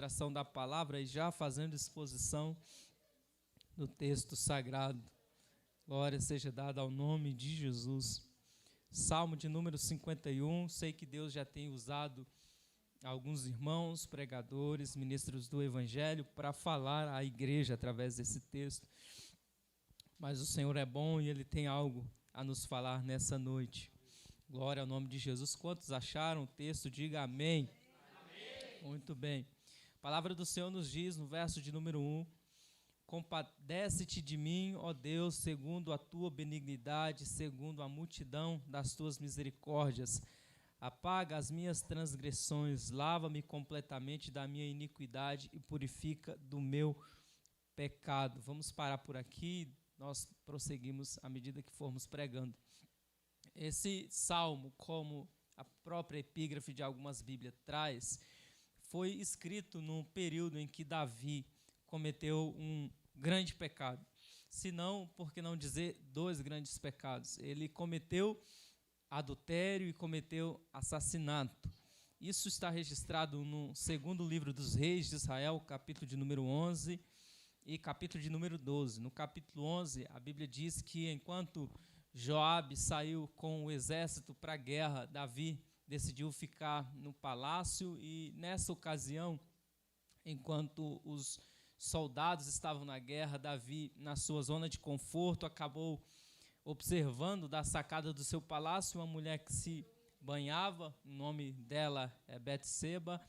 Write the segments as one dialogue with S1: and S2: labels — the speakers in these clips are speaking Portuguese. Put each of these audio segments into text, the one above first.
S1: Tração da palavra e já fazendo exposição do texto sagrado. Glória seja dada ao nome de Jesus. Salmo de número 51. Sei que Deus já tem usado alguns irmãos, pregadores, ministros do Evangelho para falar à igreja através desse texto. Mas o Senhor é bom e Ele tem algo a nos falar nessa noite. Glória ao nome de Jesus. Quantos acharam o texto? Diga amém. Amém. Muito bem. A palavra do Senhor nos diz, no verso de número 1, compadece-te de mim, ó Deus, segundo a tua benignidade, segundo a multidão das tuas misericórdias. Apaga as minhas transgressões, lava-me completamente da minha iniquidade e purifica do meu pecado. Vamos parar por aqui, nós prosseguimos à medida que formos pregando. Esse salmo, como a própria epígrafe de algumas Bíblias traz, foi escrito num período em que Davi cometeu um grande pecado. Se não, por que não dizer dois grandes pecados? Ele cometeu adultério e cometeu assassinato. Isso está registrado no segundo livro dos reis de Israel, capítulo de número 11 e capítulo de número 12. No capítulo 11, a Bíblia diz que enquanto Joabe saiu com o exército para a guerra, Davi decidiu ficar no palácio e, nessa ocasião, enquanto os soldados estavam na guerra, Davi, na sua zona de conforto, acabou observando da sacada do seu palácio uma mulher que se banhava, o nome dela é Betseba,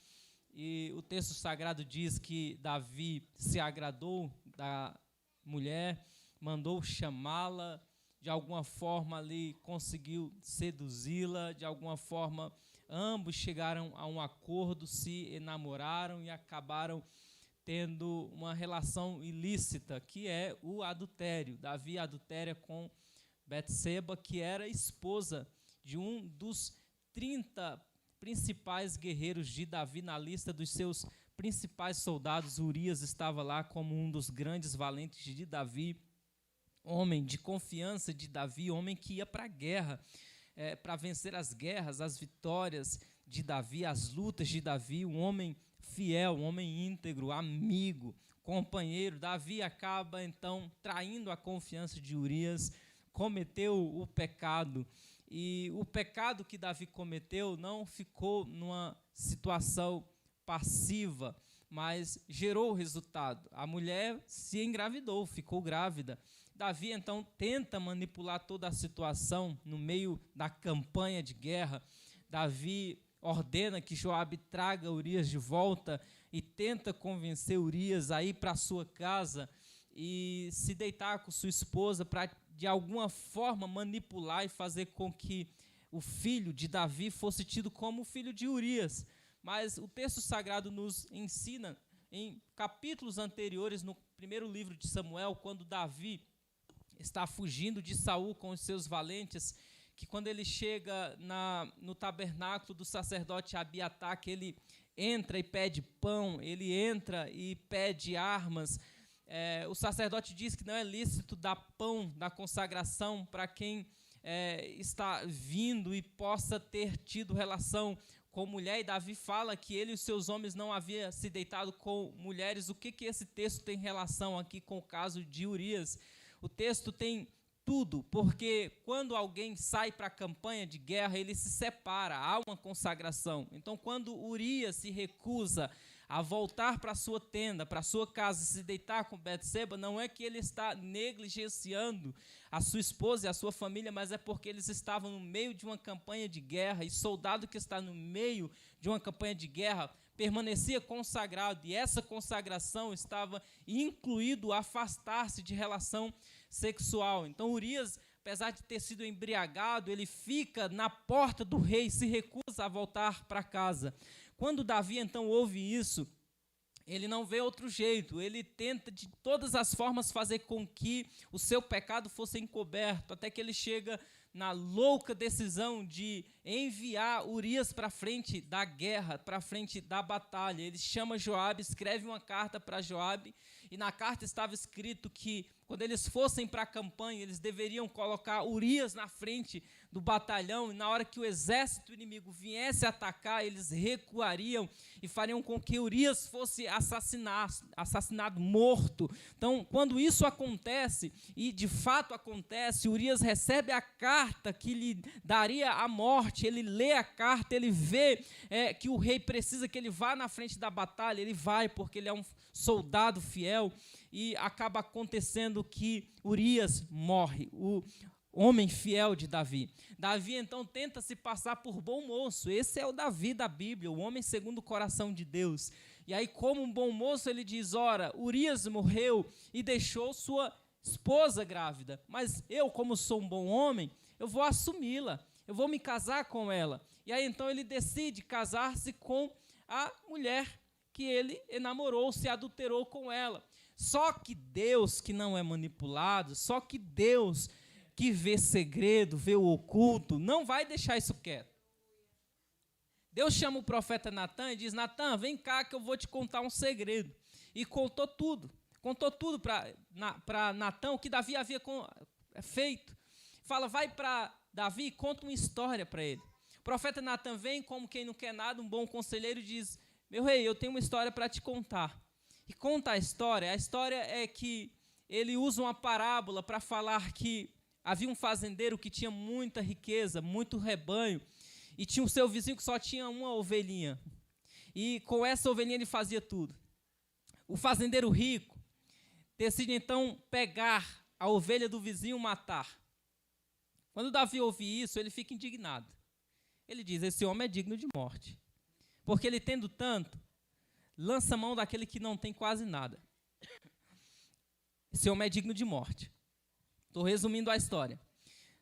S1: e o texto sagrado diz que Davi se agradou da mulher, mandou chamá-la, de alguma forma ali conseguiu seduzi-la, de alguma forma ambos chegaram a um acordo, se enamoraram e acabaram tendo uma relação ilícita, que é o adultério. Davi adultéria com Betseba, que era esposa de um dos 30 principais guerreiros de Davi. Na lista dos seus principais soldados, Urias estava lá como um dos grandes valentes de Davi, homem de confiança de Davi, homem que ia para a guerra, para vencer as guerras, as vitórias de Davi, as lutas de Davi, um homem fiel, um homem íntegro, amigo, companheiro. Davi acaba, então, traindo a confiança de Urias, cometeu o pecado. E o pecado que Davi cometeu não ficou numa situação passiva, mas gerou o resultado. A mulher se engravidou, ficou grávida. Davi, então, tenta manipular toda a situação no meio da campanha de guerra. Davi ordena que Joabe traga Urias de volta e tenta convencer Urias a ir para a sua casa e se deitar com sua esposa para, de alguma forma, manipular e fazer com que o filho de Davi fosse tido como o filho de Urias. Mas o texto sagrado nos ensina, em capítulos anteriores, no primeiro livro de Samuel, quando Davi está fugindo de Saul com os seus valentes, que quando ele chega no tabernáculo do sacerdote Abiatar, que ele entra e pede pão, ele entra e pede armas. O sacerdote diz que não é lícito dar pão da consagração para quem está vindo e possa ter tido relação com mulher, e Davi fala que ele e os seus homens não haviam se deitado com mulheres. O que esse texto tem relação aqui com o caso de Urias? O texto tem tudo, porque quando alguém sai para a campanha de guerra, ele se separa, há uma consagração. Então, quando Urias se recusa a voltar para a sua tenda, para a sua casa, e se deitar com Betseba, não é que ele está negligenciando a sua esposa e a sua família, mas é porque eles estavam no meio de uma campanha de guerra, e soldado que está no meio de uma campanha de guerra permanecia consagrado, e essa consagração estava incluído afastar-se de relação sexual. Então Urias, apesar de ter sido embriagado, ele fica na porta do rei, se recusa a voltar para casa. Quando Davi então ouve isso, ele não vê outro jeito, ele tenta de todas as formas fazer com que o seu pecado fosse encoberto, até que ele chega na louca decisão de enviar Urias para frente da guerra, para frente da batalha. Ele chama Joabe, escreve uma carta para Joabe, e na carta estava escrito que quando eles fossem para a campanha, eles deveriam colocar Urias na frente do batalhão, e na hora que o exército inimigo viesse atacar, eles recuariam e fariam com que Urias fosse assassinado, morto. Então, quando isso acontece, e de fato acontece, Urias recebe a carta que lhe daria a morte, ele lê a carta, ele vê que o rei precisa que ele vá na frente da batalha, ele vai porque ele é um soldado fiel, e acaba acontecendo que Urias morre, o homem fiel de Davi. Davi, então, tenta se passar por bom moço. Esse é o Davi da Bíblia, o homem segundo o coração de Deus. E aí, como um bom moço, ele diz, ora, Urias morreu e deixou sua esposa grávida, mas eu, como sou um bom homem, eu vou assumi-la, eu vou me casar com ela. E aí, então, ele decide casar-se com a mulher que ele enamorou, se adulterou com ela. Só que Deus, que não é manipulado, só que Deus, que vê segredo, vê o oculto, não vai deixar isso quieto. Deus chama o profeta Natan e diz, Natan, vem cá que eu vou te contar um segredo. E contou tudo para Natan, o que Davi havia feito. Fala, vai para Davi e conta uma história para ele. O profeta Natan vem como quem não quer nada, um bom conselheiro, e diz, meu rei, eu tenho uma história para te contar. E conta a história é que ele usa uma parábola para falar que havia um fazendeiro que tinha muita riqueza, muito rebanho, e tinha o seu vizinho que só tinha uma ovelhinha. E com essa ovelhinha ele fazia tudo. O fazendeiro rico decide então pegar a ovelha do vizinho e matar. Quando Davi ouve isso, ele fica indignado. Ele diz, esse homem é digno de morte. Porque ele tendo tanto, lança a mão daquele que não tem quase nada. Esse homem é digno de morte. Estou resumindo a história.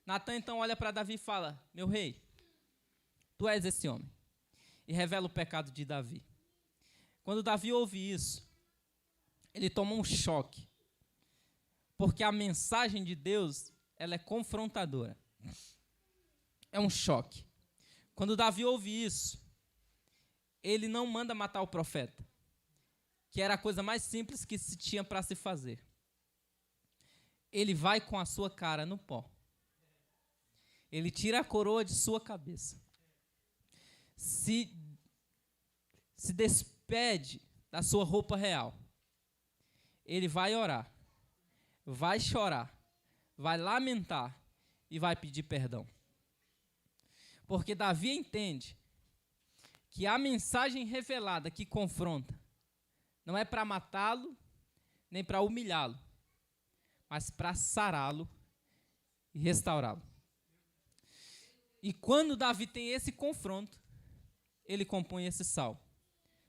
S1: Natan então olha para Davi e fala, meu rei, tu és esse homem. E revela o pecado de Davi. Quando Davi ouve isso, ele toma um choque. Porque a mensagem de Deus, ela é confrontadora. É um choque. Quando Davi ouve isso, ele não manda matar o profeta, que era a coisa mais simples que se tinha para se fazer. Ele vai com a sua cara no pó. Ele tira a coroa de sua cabeça. Se despede da sua roupa real. Ele vai orar, vai chorar, vai lamentar e vai pedir perdão. Porque Davi entende que a mensagem revelada que confronta não é para matá-lo, nem para humilhá-lo, mas para sará-lo e restaurá-lo. E quando Davi tem esse confronto, ele compõe esse salmo.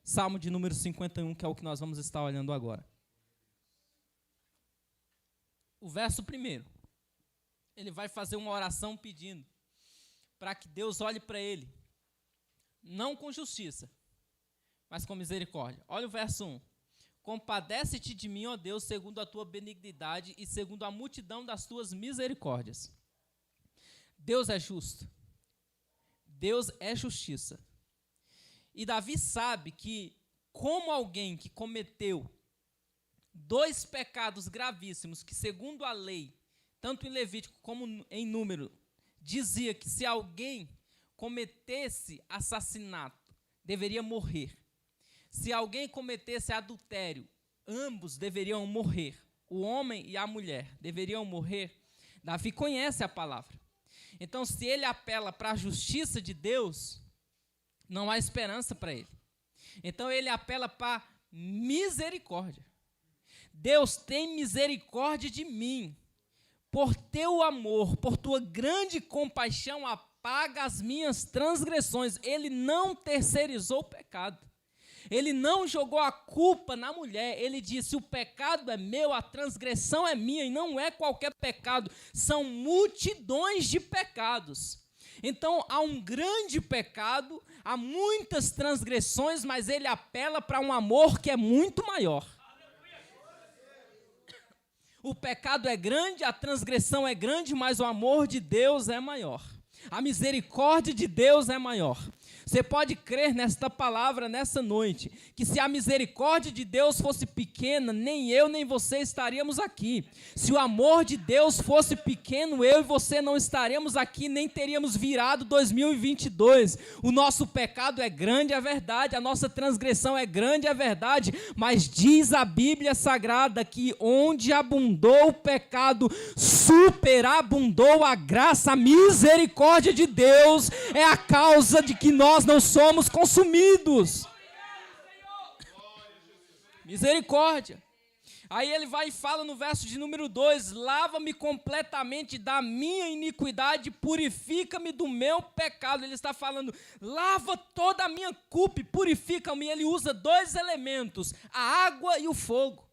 S1: Salmo de número 51, que é o que nós vamos estar olhando agora. O verso 1, ele vai fazer uma oração pedindo para que Deus olhe para ele, não com justiça, mas com misericórdia. Olha o verso 1. Compadece-te de mim, ó Deus, segundo a tua benignidade e segundo a multidão das tuas misericórdias. Deus é justo. Deus é justiça. E Davi sabe que, como alguém que cometeu 2 pecados gravíssimos, que segundo a lei, tanto em Levítico como em Número, dizia que se alguém cometesse assassinato, deveria morrer. Se alguém cometesse adultério, ambos deveriam morrer. O homem e a mulher deveriam morrer. Davi conhece a palavra. Então, se ele apela para a justiça de Deus, não há esperança para ele. Então, ele apela para misericórdia. Deus, tem misericórdia de mim. Por teu amor, por tua grande compaixão, apaga as minhas transgressões. Ele não terceirizou o pecado. Ele não jogou a culpa na mulher. Ele disse, o pecado é meu, a transgressão é minha. E não é qualquer pecado, são multidões de pecados. Então, há um grande pecado, há muitas transgressões, mas ele apela para um amor que é muito maior. O pecado é grande, a transgressão é grande, mas o amor de Deus é maior. A misericórdia de Deus é maior. Você pode crer nesta palavra nessa noite, que se a misericórdia de Deus fosse pequena, nem eu nem você estaríamos aqui. Se o amor de Deus fosse pequeno, eu e você não estaríamos aqui, nem teríamos virado 2022. O nosso pecado é grande, é verdade, a nossa transgressão é grande, é verdade, mas diz a Bíblia Sagrada que onde abundou o pecado, superabundou a graça, a misericórdia de Deus é a causa de que nós não somos consumidos. Misericórdia. Aí ele vai e fala no verso de número 2, lava-me completamente da minha iniquidade, purifica-me do meu pecado. Ele está falando, lava toda a minha culpa, purifica-me. Ele usa 2 elementos, a água e o fogo.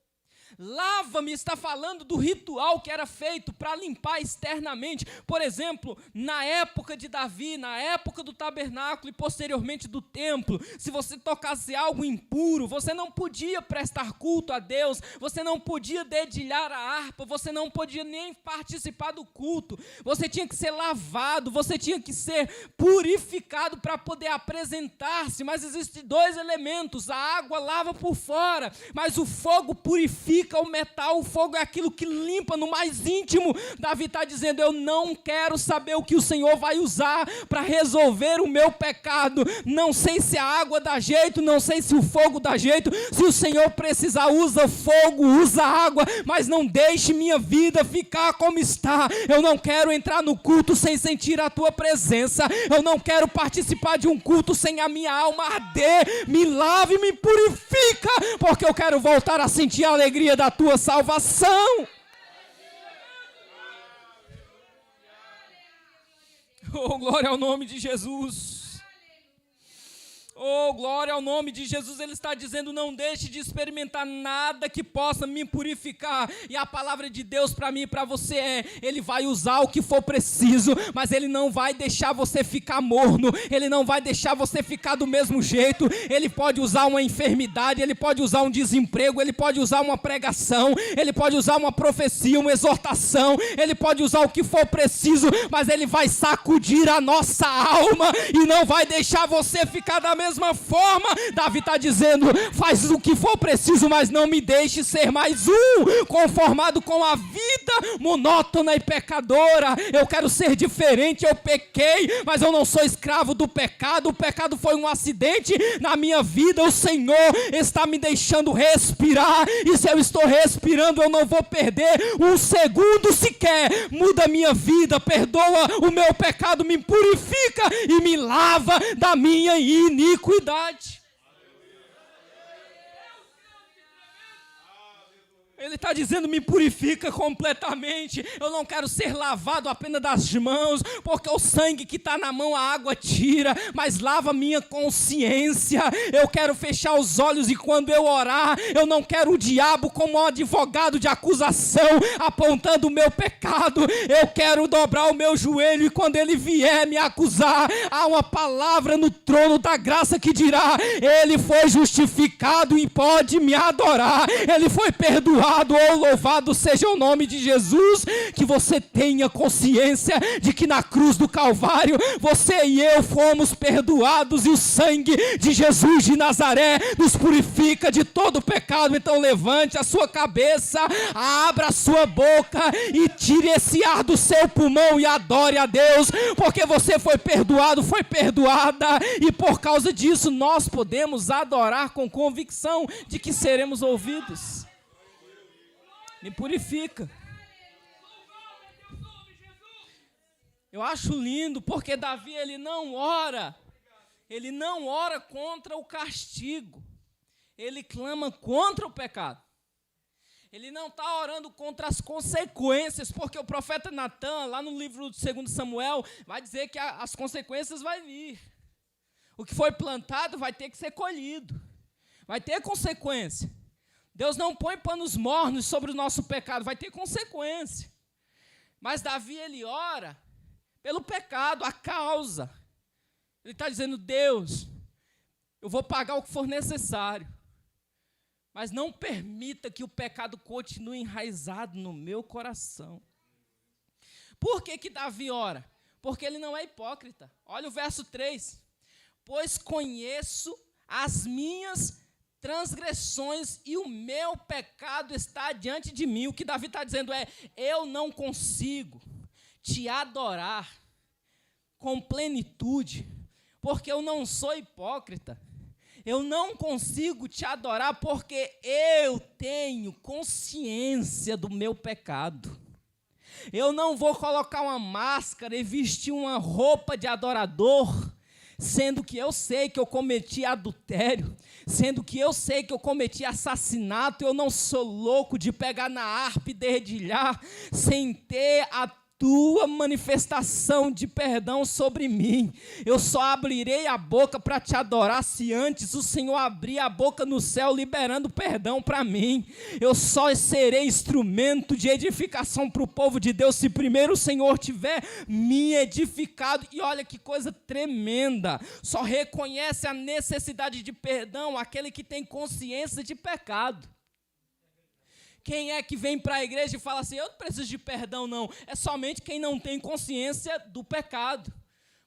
S1: Lava-me está falando do ritual que era feito para limpar externamente. Por exemplo, na época de Davi, na época do tabernáculo e posteriormente do templo, se você tocasse algo impuro, você não podia prestar culto a Deus, você não podia dedilhar a harpa, você não podia nem participar do culto, você tinha que ser lavado, você tinha que ser purificado para poder apresentar-se. Mas existem 2 elementos, a água lava por fora, mas o fogo purifica o metal. O fogo é aquilo que limpa no mais íntimo. Davi está dizendo, eu não quero saber o que o Senhor vai usar para resolver o meu pecado. Não sei se a água dá jeito, não sei se o fogo dá jeito. Se o Senhor precisar, usa fogo, usa água, mas não deixe minha vida ficar como está. Eu não quero entrar no culto sem sentir a tua presença. Eu não quero participar de um culto sem a minha alma arder. Me lave e me purifica, porque eu quero voltar a sentir a alegria da tua salvação. Oh, glória ao nome de Jesus. Oh, glória ao nome de Jesus. Ele está dizendo, não deixe de experimentar nada que possa me purificar. E a palavra de Deus para mim e para você é, Ele vai usar o que for preciso, mas Ele não vai deixar você ficar morno, Ele não vai deixar você ficar do mesmo jeito. Ele pode usar uma enfermidade, Ele pode usar um desemprego, Ele pode usar uma pregação, Ele pode usar uma profecia, uma exortação, Ele pode usar o que for preciso, mas Ele vai sacudir a nossa alma e não vai deixar você ficar da mesma forma. Davi está dizendo, faz o que for preciso, mas não me deixe ser mais conformado com a vida monótona e pecadora. Eu quero ser diferente. Eu pequei, mas eu não sou escravo do pecado. O pecado foi um acidente na minha vida. O Senhor está me deixando respirar, e se eu estou respirando, eu não vou perder um segundo sequer. Muda a minha vida, perdoa o meu pecado, me purifica e me lava da minha iniquidade. Ele está dizendo, me purifica completamente. Eu não quero ser lavado apenas das mãos, porque o sangue que está na mão a água tira, mas lava minha consciência. Eu quero fechar os olhos e quando eu orar, eu não quero o diabo como um advogado de acusação apontando o meu pecado. Eu quero dobrar o meu joelho e quando ele vier me acusar, há uma palavra no trono da graça que dirá, ele foi justificado e pode me adorar. Ele foi perdoado. Oh, louvado seja o nome de Jesus. Que você tenha consciência de que na cruz do Calvário você e eu fomos perdoados e o sangue de Jesus de Nazaré nos purifica de todo pecado. Então levante a sua cabeça, abra a sua boca e tire esse ar do seu pulmão e adore a Deus, porque você foi perdoado, foi perdoada, e por causa disso nós podemos adorar com convicção de que seremos ouvidos. Me purifica. Eu acho lindo porque Davi ele não ora contra o castigo, ele clama contra o pecado. Ele não está orando contra as consequências, porque o profeta Natan, lá no livro de 2 Samuel, vai dizer que as consequências vão vir. O que foi plantado vai ter que ser colhido, vai ter consequência. Deus não põe panos mornos sobre o nosso pecado, vai ter consequência. Mas Davi, ele ora pelo pecado, a causa. Ele está dizendo, Deus, eu vou pagar o que for necessário, mas não permita que o pecado continue enraizado no meu coração. Por que Davi ora? porque ele não é hipócrita. Olha o verso 3. Pois conheço as minhas transgressões e o meu pecado está diante de mim. O que Davi está dizendo é, eu não consigo te adorar com plenitude, porque eu não sou hipócrita. Eu não consigo te adorar porque eu tenho consciência do meu pecado. Eu não vou colocar uma máscara e vestir uma roupa de adorador, sendo que eu sei que eu cometi adultério, sendo que eu sei que eu cometi assassinato. Eu não sou louco de pegar na harpa e dedilhar sem ter a tua manifestação de perdão sobre mim. Eu só abrirei a boca para te adorar se antes o Senhor abrir a boca no céu liberando perdão para mim. Eu só serei instrumento de edificação para o povo de Deus se primeiro o Senhor tiver me edificado. E olha que coisa tremenda, só reconhece a necessidade de perdão aquele que tem consciência de pecado. Quem é que vem para a igreja e fala assim, eu não preciso de perdão não? É somente quem não tem consciência do pecado.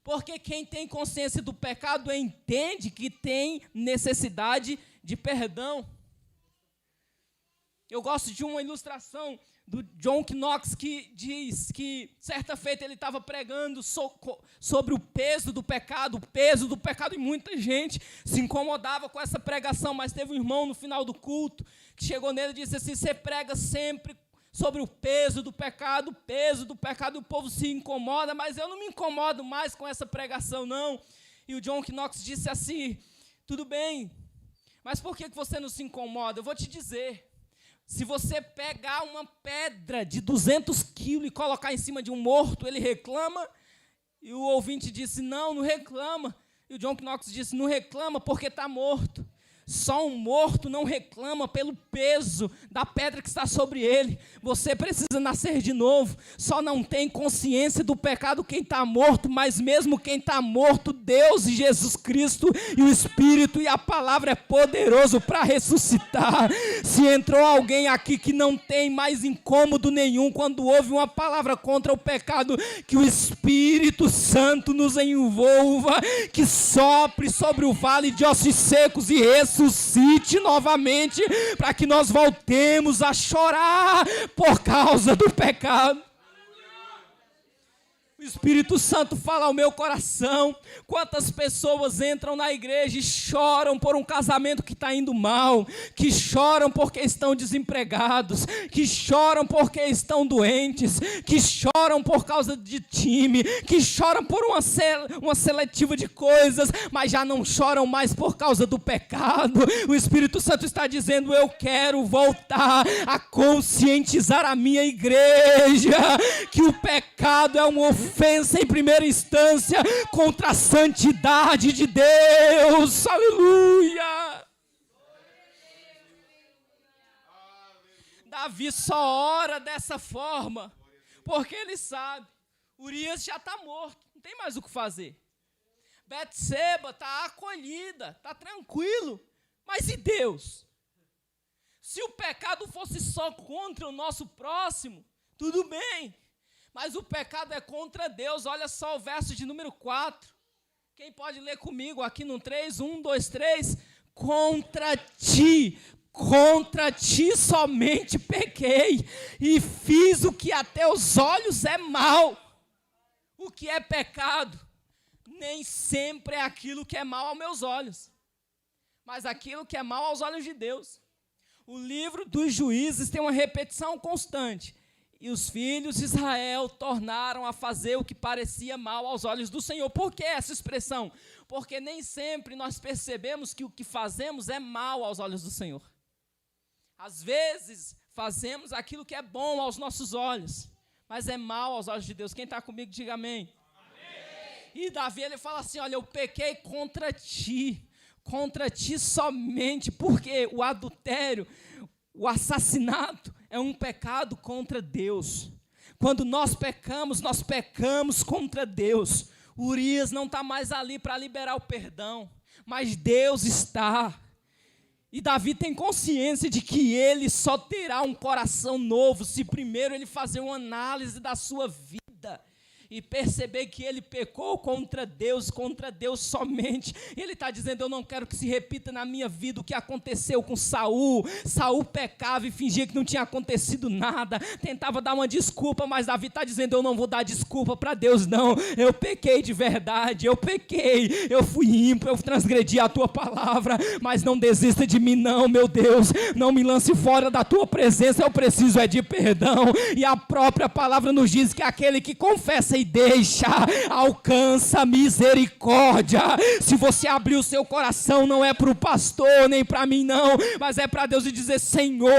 S1: Porque quem tem consciência do pecado entende que tem necessidade de perdão. Eu gosto de uma ilustração do John Knox que diz que certa feita ele estava pregando sobre o peso do pecado, e muita gente se incomodava com essa pregação, mas teve um irmão no final do culto que chegou nele e disse assim, você prega sempre sobre o peso do pecado, e o povo se incomoda, mas eu não me incomodo mais com essa pregação não. E o John Knox disse assim, tudo bem, mas por que você não se incomoda? Eu vou te dizer. Se você pegar uma pedra de 200 quilos e colocar em cima de um morto, ele reclama? E o ouvinte disse, não reclama. E o John Knox disse, não reclama porque está morto. Só um morto não reclama pelo peso da pedra que está sobre ele. Você precisa nascer de novo. Só não tem consciência do pecado quem está morto, mas mesmo quem está morto, Deus e Jesus Cristo e o Espírito e a palavra é poderoso para ressuscitar. Se entrou alguém aqui que não tem mais incômodo nenhum quando ouve uma palavra contra o pecado, que o Espírito Santo nos envolva, que sopre sobre o vale de ossos secos e ressuscite novamente, para que nós voltemos a chorar por causa do pecado. O Espírito Santo fala ao meu coração, quantas pessoas entram na igreja e choram por um casamento que está indo mal, que choram porque estão desempregados, que choram porque estão doentes, que choram por causa de time, que choram por uma seletiva de coisas, mas já não choram mais por causa do pecado. O Espírito Santo está dizendo, eu quero voltar a conscientizar a minha igreja, que o pecado é uma ofensa em primeira instância contra a santidade de Deus. Aleluia! Davi só ora dessa forma porque ele sabe, Urias já está morto, não tem mais o que fazer. Betseba está acolhida, está tranquilo, mas e Deus? Se o pecado fosse só contra o nosso próximo, tudo bem. Mas o pecado é contra Deus. Olha só o verso de número 4. Quem pode ler comigo aqui no 3? 1, 2, 3. Contra ti somente pequei, e fiz o que a teus olhos é mal. O que é pecado? Nem sempre é aquilo que é mal aos meus olhos, mas aquilo que é mal aos olhos de Deus. O livro dos Juízes tem uma repetição constante. E os filhos de Israel tornaram a fazer o que parecia mal aos olhos do Senhor. Por que essa expressão? Porque nem sempre nós percebemos que o que fazemos é mal aos olhos do Senhor. Às vezes, fazemos aquilo que é bom aos nossos olhos, mas é mal aos olhos de Deus. Quem está comigo, diga amém. Amém. E Davi, ele fala assim, olha, eu pequei contra ti somente, porque o adultério, o assassinato, é um pecado contra Deus. Quando nós pecamos contra Deus. Urias não está mais ali para liberar o perdão, mas Deus está. E Davi tem consciência de que ele só terá um coração novo se primeiro ele fazer uma análise da sua vida e perceber que ele pecou contra Deus somente. E ele está dizendo, eu não quero que se repita na minha vida o que aconteceu com Saul. Saul pecava e fingia que não tinha acontecido nada, tentava dar uma desculpa, mas Davi está dizendo, eu não vou dar desculpa para Deus não, eu pequei de verdade, eu pequei, eu fui ímpio, eu transgredi a tua palavra, mas não desista de mim não, meu Deus, não me lance fora da tua presença, eu preciso de perdão. E a própria palavra nos diz que aquele que confessa e deixa, alcança misericórdia. Se você abrir o seu coração, não é para o pastor, nem para mim não, mas é para Deus e dizer, Senhor,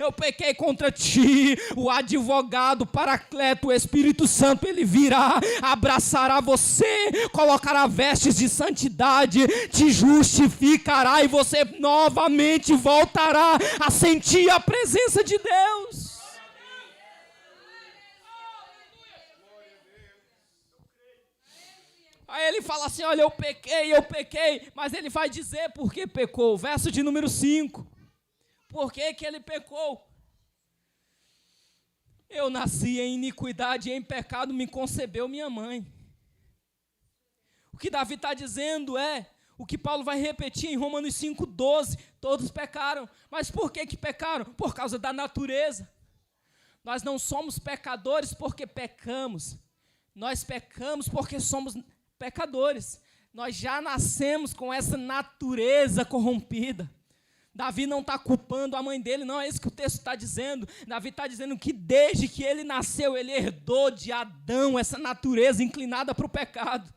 S1: eu pequei contra ti. O advogado, Paracleto, o Espírito Santo, ele virá, abraçará você, colocará vestes de santidade, te justificará e você novamente voltará a sentir a presença de Deus. Aí ele fala assim, olha, eu pequei, mas ele vai dizer por que pecou. Verso de número 5. Por que ele pecou? Eu nasci em iniquidade e em pecado me concebeu minha mãe. O que Davi está dizendo é o que Paulo vai repetir em Romanos 5,12. Todos pecaram. Mas por que pecaram? Por causa da natureza. Nós não somos pecadores porque pecamos. Nós pecamos porque somos pecadores. Nós já nascemos com essa natureza corrompida. Davi não está culpando a mãe dele, não é isso que o texto está dizendo. Davi está dizendo que desde que ele nasceu, ele herdou de Adão essa natureza inclinada para o pecado.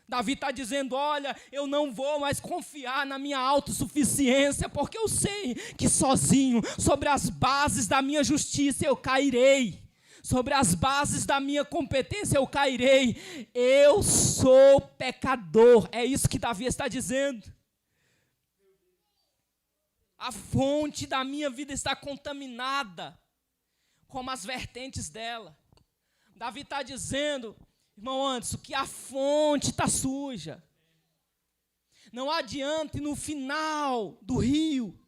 S1: Davi está dizendo, olha, eu não vou mais confiar na minha autossuficiência, porque eu sei que sozinho, sobre as bases da minha justiça, eu cairei. Sobre as bases da minha competência eu cairei. Eu sou pecador. É isso que Davi está dizendo. A fonte da minha vida está contaminada, como as vertentes dela. Davi está dizendo, irmão Anderson, que a fonte está suja. Não adianta ir no final do rio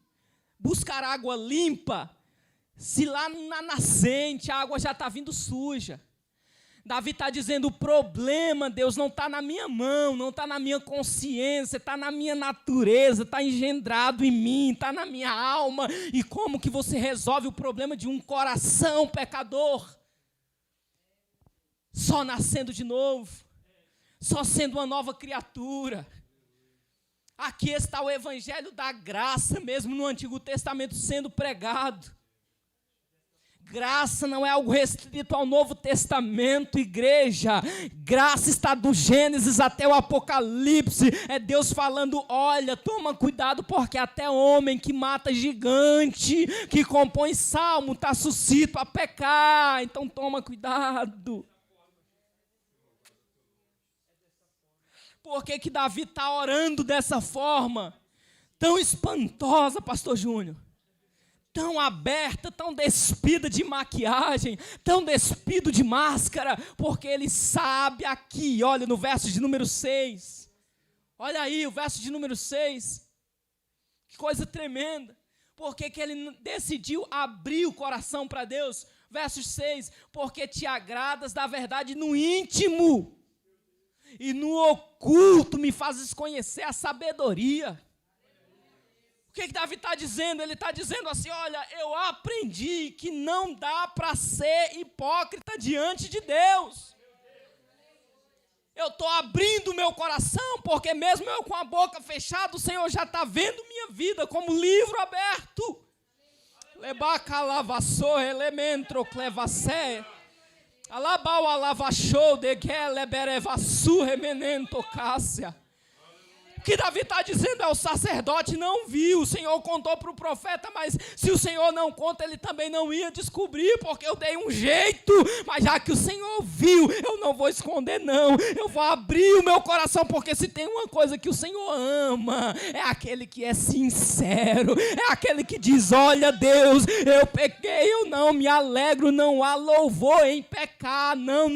S1: buscar água limpa, se lá na nascente a água já está vindo suja. Davi está dizendo, o problema, Deus, não está na minha mão, não está na minha consciência, está na minha natureza, está engendrado em mim, está na minha alma. E como que você resolve o problema de um coração pecador? Só nascendo de novo, só sendo uma nova criatura. Aqui está o evangelho da graça, mesmo no Antigo Testamento sendo pregado. Graça não é algo restrito ao Novo Testamento, igreja. Graça está do Gênesis até o Apocalipse. É Deus falando, olha, toma cuidado, porque até homem que mata gigante, que compõe salmo, está suscito a pecar. Então toma cuidado. Por que Davi está orando dessa forma? Tão espantosa, pastor Júnior. Tão aberta, tão despida de maquiagem, tão despido de máscara, porque ele sabe aqui, olha no verso de número 6, olha aí o verso de número 6, que coisa tremenda, porque que ele decidiu abrir o coração para Deus, verso 6, porque te agradas da verdade no íntimo, e no oculto me fazes conhecer a sabedoria. O que Davi está dizendo? Ele está dizendo assim, olha, eu aprendi que não dá para ser hipócrita diante de Deus. Eu estou abrindo o meu coração, porque mesmo eu com a boca fechada, o Senhor já está vendo minha vida como livro aberto. Lebacalavassou, elementro, clevassé. Alabau alavachou, de geleberevassu, remenento, cássia. O que Davi está dizendo é, o sacerdote não viu, o Senhor contou para o profeta, mas se o Senhor não conta, ele também não ia descobrir, porque eu dei um jeito, mas já que o Senhor viu, eu não vou esconder não, eu vou abrir o meu coração, porque se tem uma coisa que o Senhor ama, é aquele que é sincero, é aquele que diz, olha Deus, eu pequei, eu não me alegro, não há louvor em pecar, não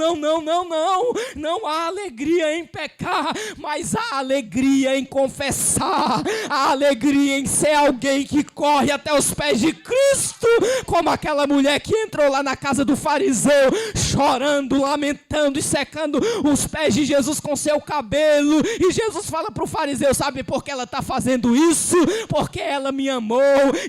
S1: há alegria em pecar, mas há alegria alegria em confessar, a alegria em ser alguém que corre até os pés de Cristo, como aquela mulher que entrou lá na casa do fariseu, chorando, lamentando e secando os pés de Jesus com seu cabelo. E Jesus fala para o fariseu: sabe por que ela está fazendo isso? Porque ela me amou,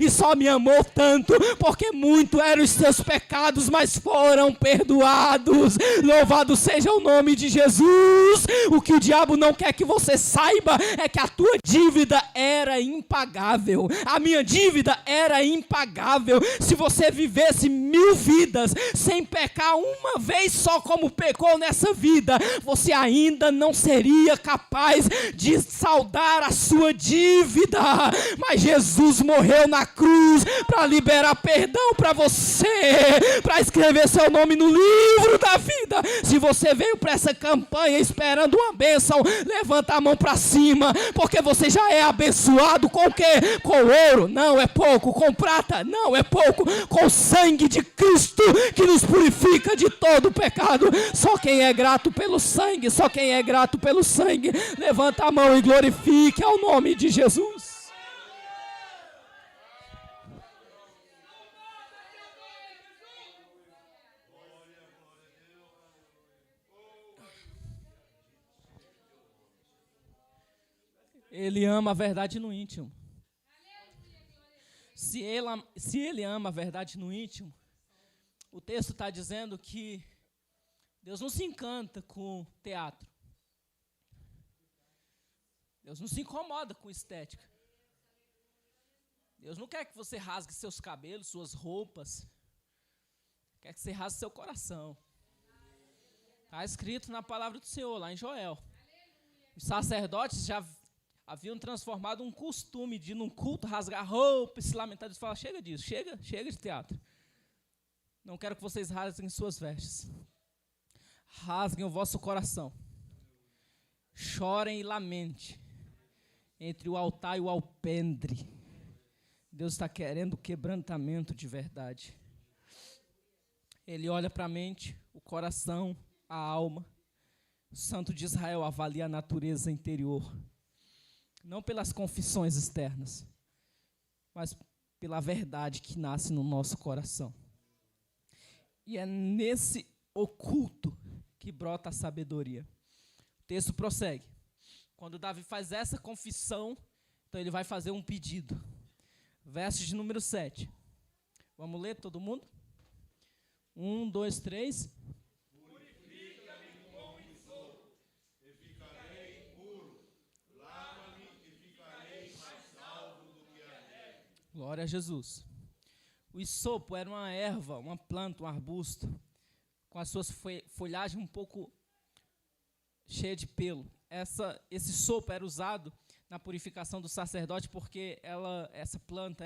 S1: e só me amou tanto, porque muito eram os seus pecados, mas foram perdoados. Louvado seja o nome de Jesus. O que o diabo não quer que você saiba é que a tua dívida era impagável. A minha dívida era impagável. Se você vivesse 1000 vidas sem pecar uma vez só como pecou nessa vida, você ainda não seria capaz de saldar a sua dívida. Mas Jesus morreu na cruz para liberar perdão para você, para escrever seu nome no livro da vida. Se você veio para essa campanha esperando uma bênção, levanta a mão para cima, porque você já é abençoado. Com o quê? Com ouro? Não é pouco. Com prata? Não é pouco. Com o sangue de Cristo, que nos purifica de todo o pecado. Só quem é grato pelo sangue, só quem é grato pelo sangue, levanta a mão e glorifique ao nome de Jesus. Ele ama a verdade no íntimo. Se ele ama a verdade no íntimo, o texto está dizendo que Deus não se encanta com teatro. Deus não se incomoda com estética. Deus não quer que você rasgue seus cabelos, suas roupas. Quer que você rasgue seu coração. Está escrito na palavra do Senhor, lá em Joel. Os sacerdotes já haviam transformado um costume de, num culto, rasgar roupa e se lamentar. Eles falam: chega disso, chega de teatro. Não quero que vocês rasguem suas vestes. Rasguem o vosso coração. Chorem e lamente entre o altar e o alpendre. Deus está querendo quebrantamento de verdade. Ele olha para a mente, o coração, a alma. O Santo de Israel avalia a natureza interior. Não pelas confissões externas, mas pela verdade que nasce no nosso coração. E é nesse oculto que brota a sabedoria. O texto prossegue. Quando Davi faz essa confissão, então ele vai fazer um pedido. Verso de número 7. Vamos ler todo mundo? 1, 2, 3. Glória a Jesus. O isopo era uma erva, uma planta, um arbusto, com as suas folhagens um pouco cheias de pelo. Esse isopo era usado na purificação do sacerdote porque essa planta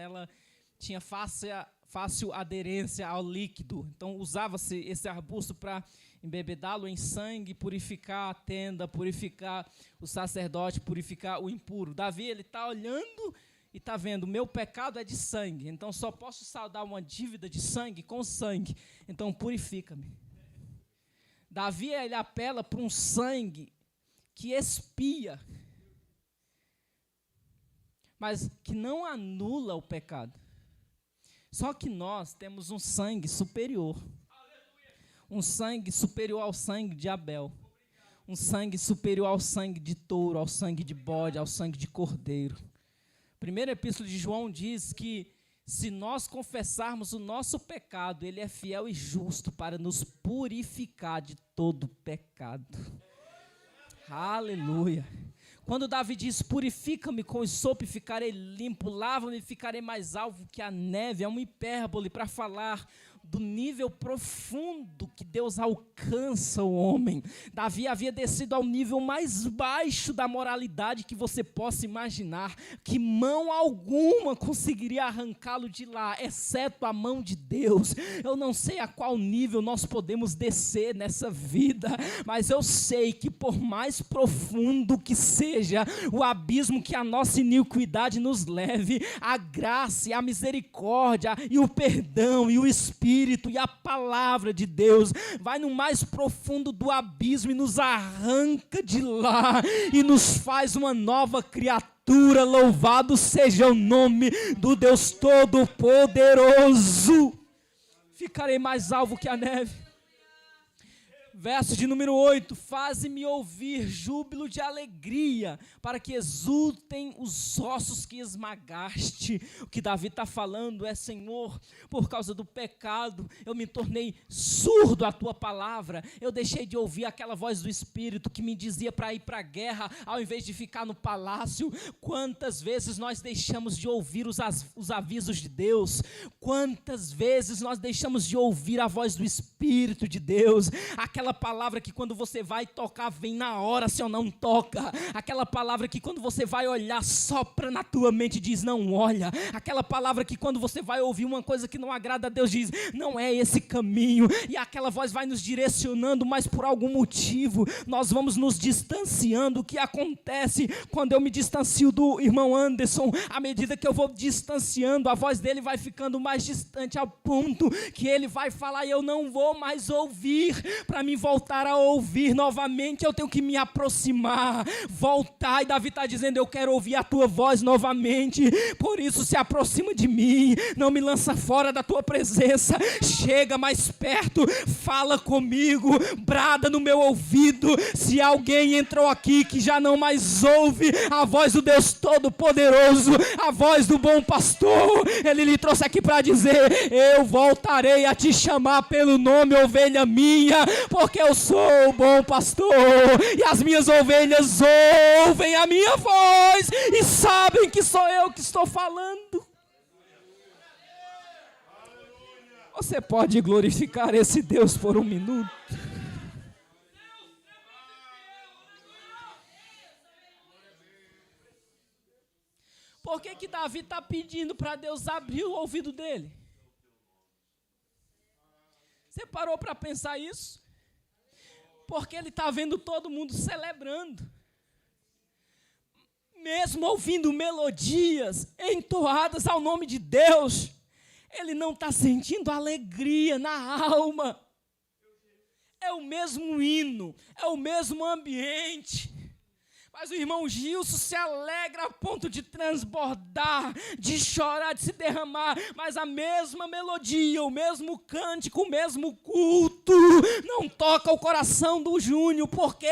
S1: tinha fácil aderência ao líquido. Então usava-se esse arbusto para embebedá-lo em sangue, purificar a tenda, purificar o sacerdote, purificar o impuro. Davi, ele está olhando e está vendo: meu pecado é de sangue, então só posso saldar uma dívida de sangue com sangue, então purifica-me. Davi, ele apela para um sangue que expia, mas que não anula o pecado. Só que nós temos um sangue superior, um sangue superior ao sangue de Abel, um sangue superior ao sangue de touro, ao sangue de bode, ao sangue de cordeiro. Primeira epístola de João diz que se nós confessarmos o nosso pecado, ele é fiel e justo para nos purificar de todo pecado. Aleluia. Quando Davi diz: purifica-me com isopo e ficarei limpo, lava-me e ficarei mais alvo que a neve, é uma hipérbole para falar do nível profundo que Deus alcança o homem. Davi havia descido ao nível mais baixo da moralidade que você possa imaginar, que mão alguma conseguiria arrancá-lo de lá, exceto a mão de Deus. Eu não sei a qual nível nós podemos descer nessa vida, mas eu sei que por mais profundo que seja o abismo que a nossa iniquidade nos leve, a graça e a misericórdia e o perdão e o Espírito Espírito e a palavra de Deus vai no mais profundo do abismo e nos arranca de lá e nos faz uma nova criatura. Louvado seja o nome do Deus Todo-Poderoso. Ficarei mais alvo que a neve. Verso de número 8, faze-me ouvir júbilo de alegria, para que exultem os ossos que esmagaste. O que Davi está falando é: Senhor, por causa do pecado, eu me tornei surdo à tua palavra, eu deixei de ouvir aquela voz do Espírito que me dizia para ir para a guerra, ao invés de ficar no palácio. Quantas vezes nós deixamos de ouvir os avisos de Deus? Quantas vezes nós deixamos de ouvir a voz do Espírito de Deus? Aquela palavra que quando você vai tocar, vem na hora, se ou não toca. Aquela palavra que quando você vai olhar, sopra na tua mente e diz: não olha. Aquela palavra que quando você vai ouvir uma coisa que não agrada a Deus, diz: não é esse caminho. E aquela voz vai nos direcionando, mas por algum motivo, nós vamos nos distanciando. O que acontece quando eu me distancio do irmão Anderson? À medida que eu vou distanciando, a voz dele vai ficando mais distante, ao ponto que ele vai falar e eu não vou mais ouvir. Para mim voltar a ouvir novamente, eu tenho que me aproximar, voltar. E Davi está dizendo: eu quero ouvir a tua voz novamente. Por isso se aproxima de mim, não me lança fora da tua presença, chega mais perto, fala comigo, brada no meu ouvido. Se alguém entrou aqui que já não mais ouve a voz do Deus Todo-Poderoso, a voz do bom pastor, ele lhe trouxe aqui para dizer: eu voltarei a te chamar pelo nome, ovelha minha, porque eu sou o bom pastor, e as minhas ovelhas ouvem a minha voz, e sabem que sou eu que estou falando. Você pode glorificar esse Deus por um minuto? Por que Davi está pedindo para Deus abrir o ouvido dele? Você parou para pensar isso? Porque ele está vendo todo mundo celebrando. Mesmo ouvindo melodias entoadas ao nome de Deus, ele não está sentindo alegria na alma. É o mesmo hino, é o mesmo ambiente. Mas o irmão Gilson se alegra a ponto de transbordar, de chorar, de se derramar. Mas a mesma melodia, o mesmo cântico, o mesmo culto não toca o coração do Júnior, porque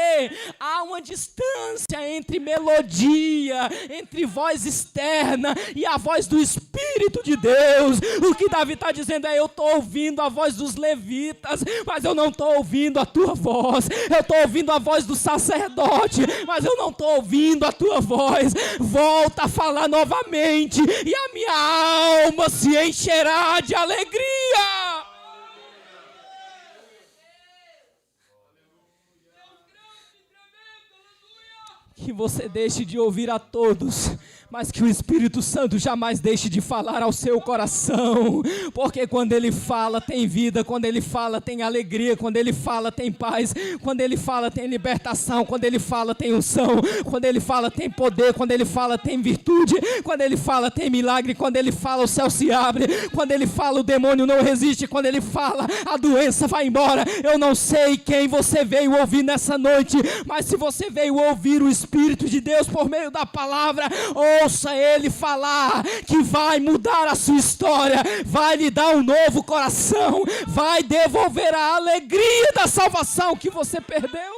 S1: há uma distância entre melodia, entre voz externa e a voz do Espírito de Deus. O que Davi está dizendo é: eu estou ouvindo a voz dos levitas, mas eu não estou ouvindo a tua voz. Eu estou ouvindo a voz do sacerdote, mas eu não estou ouvindo a tua voz. Volta a falar novamente, e a minha alma se encherá de alegria. Que você deixe de ouvir a todos, mas que o Espírito Santo jamais deixe de falar ao seu coração, porque quando Ele fala tem vida, quando Ele fala tem alegria, quando Ele fala tem paz, quando Ele fala tem libertação, quando Ele fala tem unção, quando Ele fala tem poder, quando Ele fala tem virtude, quando Ele fala tem milagre, quando Ele fala o céu se abre, quando Ele fala o demônio não resiste, quando Ele fala a doença vai embora. Eu não sei quem você veio ouvir nessa noite, mas se você veio ouvir o Espírito de Deus por meio da palavra, ouça Ele falar que vai mudar a sua história, vai lhe dar um novo coração, vai devolver a alegria da salvação que você perdeu.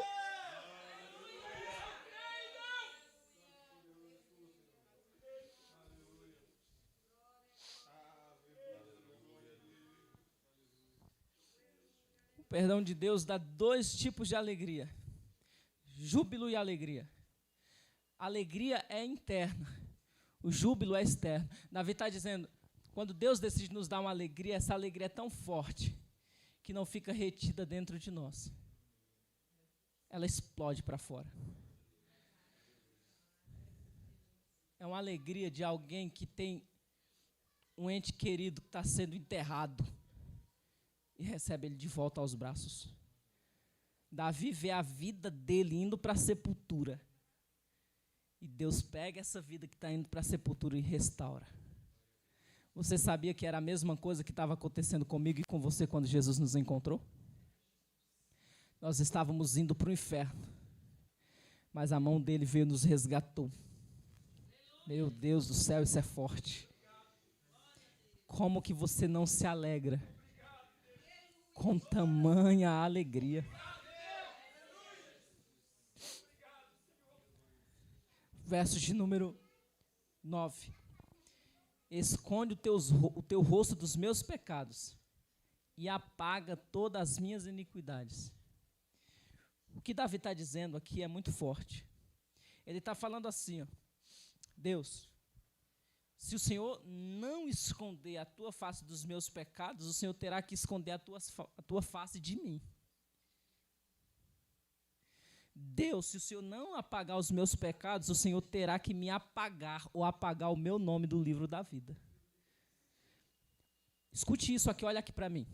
S1: O perdão de Deus dá dois tipos de alegria: júbilo e alegria. A alegria é interna, o júbilo é externo. Davi está dizendo: quando Deus decide nos dar uma alegria, essa alegria é tão forte que não fica retida dentro de nós. Ela explode para fora. É uma alegria de alguém que tem um ente querido que está sendo enterrado e recebe ele de volta aos braços. Davi vê a vida dele indo para a sepultura. E Deus pega essa vida que está indo para a sepultura e restaura. Você sabia que era a mesma coisa que estava acontecendo comigo e com você quando Jesus nos encontrou? Nós estávamos indo para o inferno, mas a mão dele veio e nos resgatou. Meu Deus do céu, isso é forte. Como que você não se alegra com tamanha alegria? Verso de número 9. Esconde o teu rosto dos meus pecados e apaga todas as minhas iniquidades. O que Davi está dizendo aqui é muito forte. Ele está falando assim, ó, Deus, se o Senhor não esconder a tua face dos meus pecados, o Senhor terá que esconder a tua face de mim. Deus, se o Senhor não apagar os meus pecados, o Senhor terá que me apagar ou apagar o meu nome do livro da vida. Escute isso aqui, olha aqui para mim.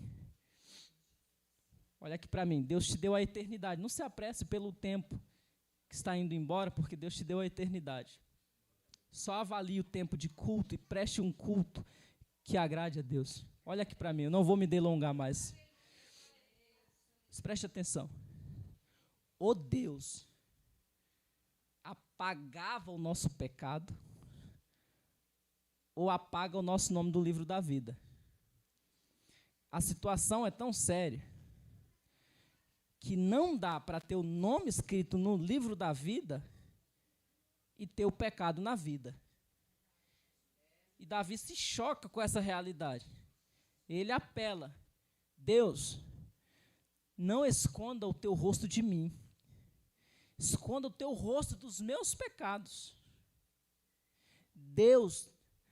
S1: Olha aqui para mim, Deus te deu a eternidade. Não se apresse pelo tempo que está indo embora, porque Deus te deu a eternidade. Só avalie o tempo de culto e preste um culto que agrade a Deus. Olha aqui para mim, eu não vou me delongar mais. Mas preste atenção. O Deus apagava o nosso pecado ou apaga o nosso nome do livro da vida. A situação é tão séria que não dá para ter o nome escrito no livro da vida e ter o pecado na vida. E Davi se choca com essa realidade. Ele apela, Deus, não esconda o teu rosto de mim. Esconda o teu rosto dos meus pecados. Deus,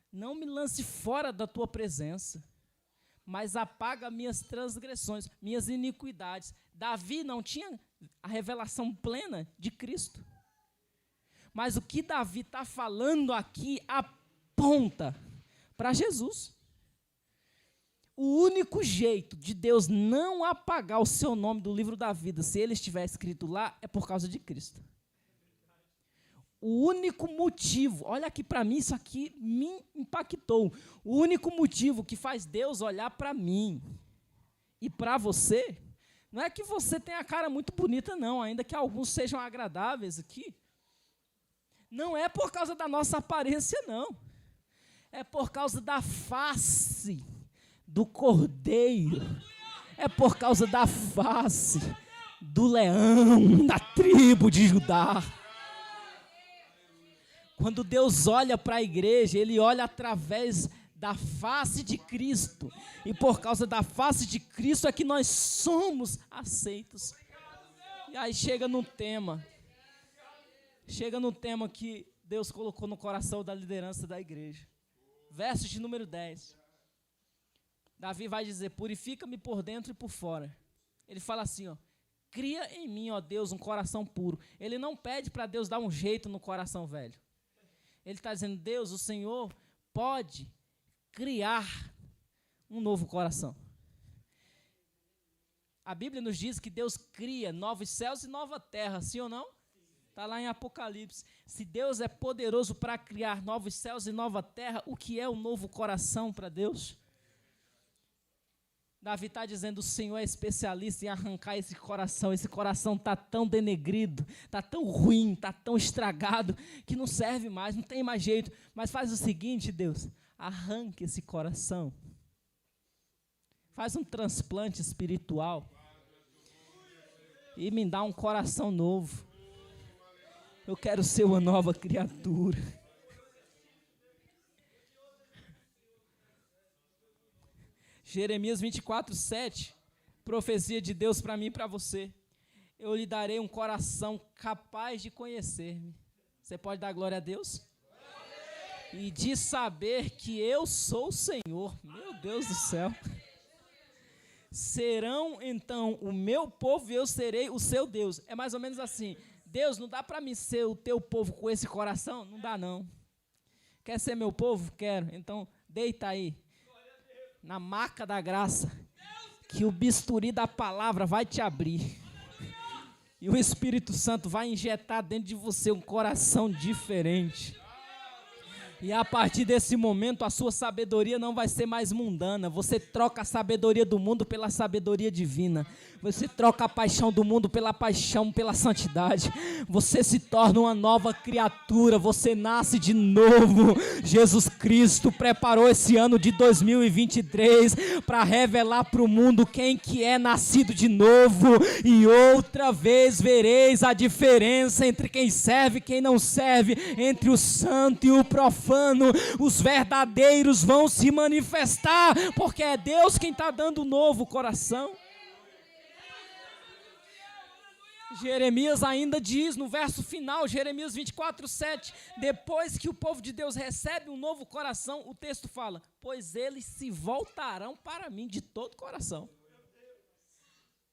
S1: não me lance fora da tua presença, mas apaga minhas transgressões, minhas iniquidades. Davi não tinha a revelação plena de Cristo. Mas o que Davi está falando aqui aponta para Jesus. O único jeito de Deus não apagar o seu nome do livro da vida, se ele estiver escrito lá, é por causa de Cristo. O único motivo, olha aqui para mim, isso aqui me impactou. O único motivo que faz Deus olhar para mim e para você, não é que você tenha a cara muito bonita, não, ainda que alguns sejam agradáveis aqui. Não é por causa da nossa aparência, não. É por causa da face do Cordeiro, é por causa da face do leão da tribo de Judá. Quando Deus olha para a igreja, Ele olha através da face de Cristo, e por causa da face de Cristo é que nós somos aceitos. E aí chega no tema que Deus colocou no coração da liderança da igreja. Verso de número 10. Davi vai dizer, purifica-me por dentro e por fora. Ele fala assim, ó, cria em mim, ó Deus, um coração puro. Ele não pede para Deus dar um jeito no coração velho. Ele está dizendo, Deus, o Senhor pode criar um novo coração. A Bíblia nos diz que Deus cria novos céus e nova terra, sim ou não? Está lá em Apocalipse. Se Deus é poderoso para criar novos céus e nova terra, o que é um novo coração para Deus? Davi está dizendo, o Senhor é especialista em arrancar esse coração está tão denegrido, está tão ruim, está tão estragado, que não serve mais, não tem mais jeito. Mas faz o seguinte, Deus, arranque esse coração, faz um transplante espiritual e me dá um coração novo. Eu quero ser uma nova criatura. Jeremias 24:7, profecia de Deus para mim e para você. Eu lhe darei um coração capaz de conhecer-me. Você pode dar glória a Deus? E de saber que eu sou o Senhor. Meu Deus do céu. Serão então o meu povo e eu serei o seu Deus. É mais ou menos assim. Deus, não dá para mim ser o teu povo com esse coração? Não dá não. Quer ser meu povo? Quero. Então deita aí. Na maca da graça, que o bisturi da palavra vai te abrir, e o Espírito Santo vai injetar dentro de você um coração diferente, E a partir desse momento, a sua sabedoria não vai ser mais mundana. Você troca a sabedoria do mundo pela sabedoria divina. Você troca a paixão do mundo pela paixão, pela santidade. Você se torna uma nova criatura. Você nasce de novo. Jesus Cristo preparou esse ano de 2023 para revelar para o mundo quem que é nascido de novo. E outra vez vereis a diferença entre quem serve e quem não serve, entre o santo e o profano. Os verdadeiros vão se manifestar, porque é Deus quem está dando um novo coração. Jeremias ainda diz no verso final, Jeremias 24:7, depois que o povo de Deus recebe um novo coração, o texto fala, pois eles se voltarão para mim de todo o coração.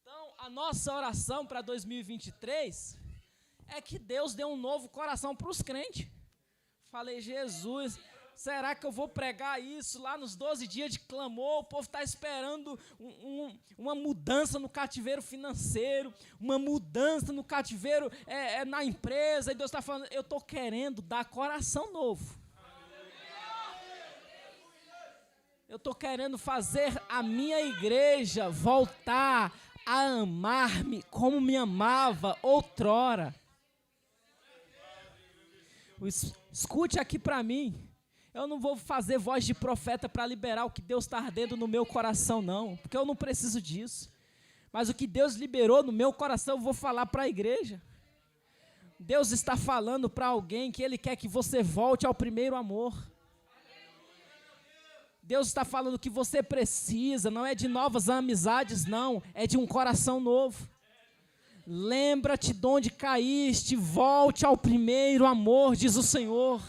S1: Então, a nossa oração para 2023 é que Deus dê um novo coração para os crentes. Falei, Jesus, será que eu vou pregar isso lá nos 12 dias de clamor? O povo está esperando uma mudança no cativeiro financeiro, uma mudança no cativeiro na empresa. E Deus está falando, eu estou querendo dar coração novo. Eu estou querendo fazer a minha igreja voltar a amar-me como me amava outrora. Escute aqui para mim, eu não vou fazer voz de profeta para liberar o que Deus está ardendo no meu coração não, porque eu não preciso disso, mas o que Deus liberou no meu coração eu vou falar para a igreja. Deus está falando para alguém que Ele quer que você volte ao primeiro amor. Deus está falando que você precisa, não é de novas amizades não, é de um coração novo. Lembra-te de onde caíste, volte ao primeiro amor, diz o Senhor.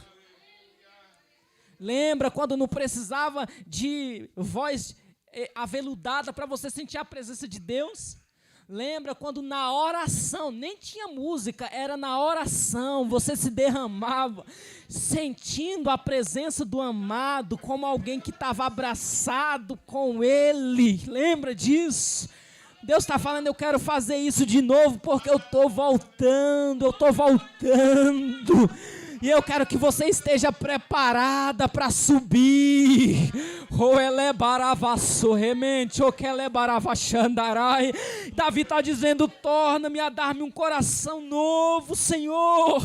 S1: Lembra quando não precisava de voz aveludada para você sentir a presença de Deus? Lembra quando na oração, nem tinha música, era na oração, você se derramava, sentindo a presença do amado, como alguém que estava abraçado com Ele. Lembra disso? Deus está falando, eu quero fazer isso de novo, porque eu estou voltando. E eu quero que você esteja preparada para subir. Davi está dizendo, torna-me a dar-me um coração novo, Senhor.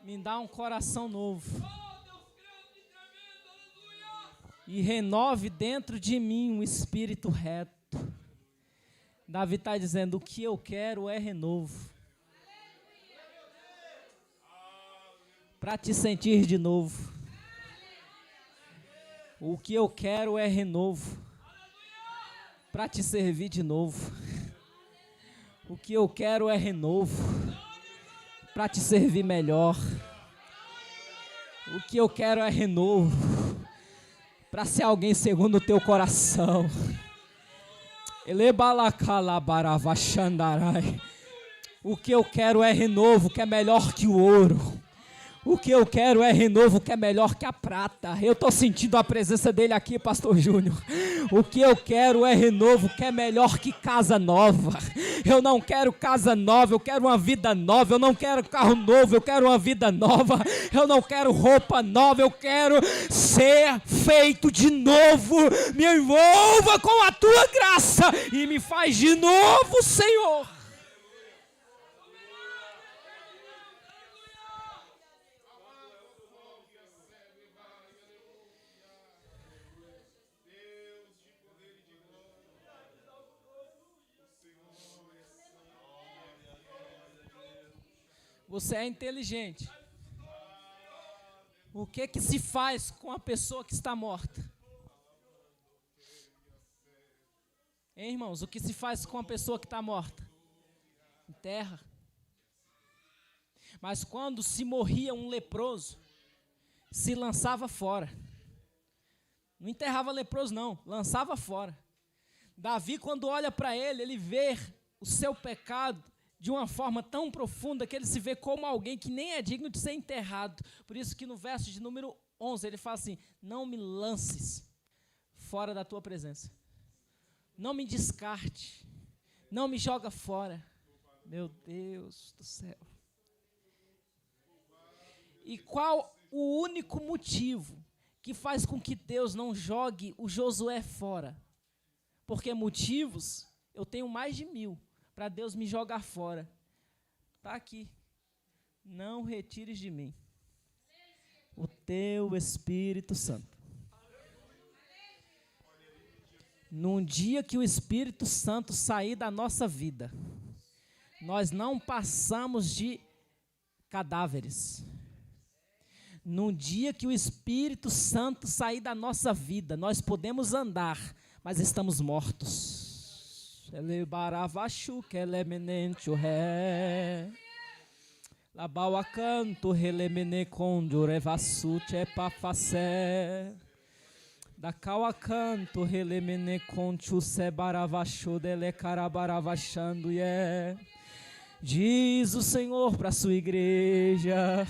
S1: Me dá um coração novo. E renove dentro de mim um espírito reto. Davi está dizendo, o que eu quero é renovo. Para te sentir de novo. O que eu quero é renovo. Para te servir de novo. O que eu quero é renovo. Para te servir melhor. O que eu quero é renovo. Para ser alguém segundo o teu coração. O que eu quero é renovo, que é melhor que o ouro. O que eu quero é renovo, que é melhor que a prata. Eu estou sentindo a presença dele aqui, pastor Júnior. O que eu quero é renovo, que é melhor que casa nova. Eu não quero casa nova, eu quero uma vida nova. Eu não quero carro novo, eu quero uma vida nova. Eu não quero roupa nova, eu quero ser feito de novo. Me envolva com a tua graça e me faz de novo, Senhor. Você é inteligente. O que se faz com a pessoa que está morta? Hein, irmãos? O que se faz com a pessoa que está morta? Enterra. Mas quando se morria um leproso, se lançava fora. Não enterrava leproso não, lançava fora. Davi, quando olha para ele, ele vê o seu pecado de uma forma tão profunda que ele se vê como alguém que nem é digno de ser enterrado. Por isso que no verso de número 11 ele fala assim: não me lances fora da tua presença. Não me descarte. Não me joga fora. Meu Deus do céu. E qual o único motivo que faz com que Deus não jogue o Josué fora? Porque motivos, eu tenho mais de 1000 para Deus me jogar fora. Está aqui. Não retires de mim o teu Espírito Santo. Num dia que o Espírito Santo sair da nossa vida, nós não passamos de cadáveres. Num dia que o Espírito Santo sair da nossa vida, nós podemos andar, mas estamos mortos. Elebaravachu, que elemenente o ré. Labauacanto, relemene condio, revassute epafacé. Da Kauacanto, relemene contiu sebaravachou dele carabaravachando é. Diz o Senhor para a sua igreja: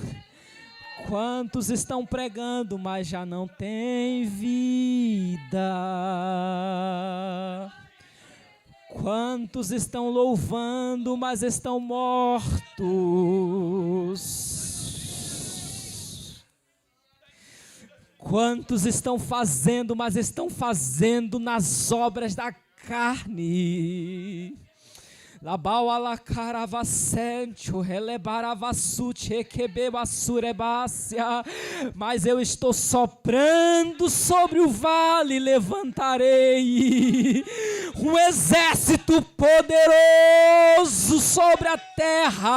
S1: quantos estão pregando, mas já não têm vida? Quantos estão louvando, mas estão mortos? Quantos estão fazendo, mas estão fazendo nas obras da carne? Labau alacaravacente, o relebaravasute, equebebassurebácia. Mas eu estou soprando sobre o vale, levantarei um exército poderoso sobre a terra,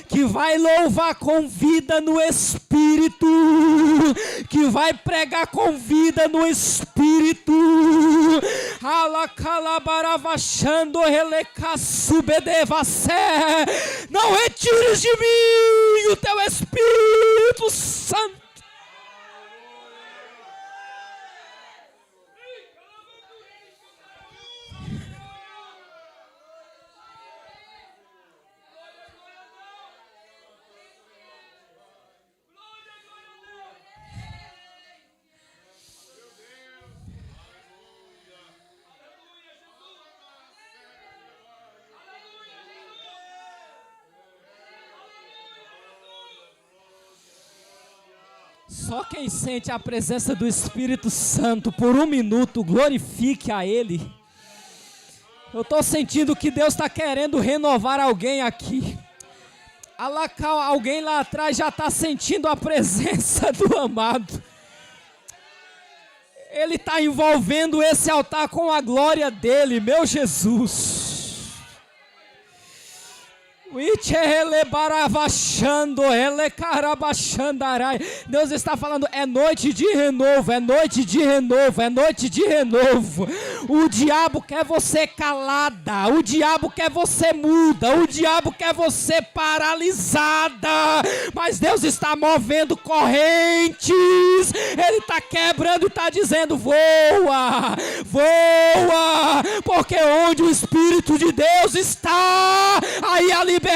S1: que vai louvar com vida no Espírito, que vai pregar com vida no Espírito. Alacalabaravachando relecassubedevacé. Não retires de mim o teu Espírito Santo. Só quem sente a presença do Espírito Santo por um minuto, glorifique a Ele. Eu estou sentindo que Deus está querendo renovar alguém aqui. Alguém lá atrás já está sentindo a presença do amado. Ele está envolvendo esse altar com a glória dele, meu Jesus. Deus está falando: é noite de renovo, é noite de renovo, é noite de renovo. O diabo quer você calada, o diabo quer você muda, o diabo quer você paralisada, mas Deus está movendo correntes, Ele está quebrando e está dizendo: voa, voa, porque onde o Espírito de Deus está, aí a liberdade.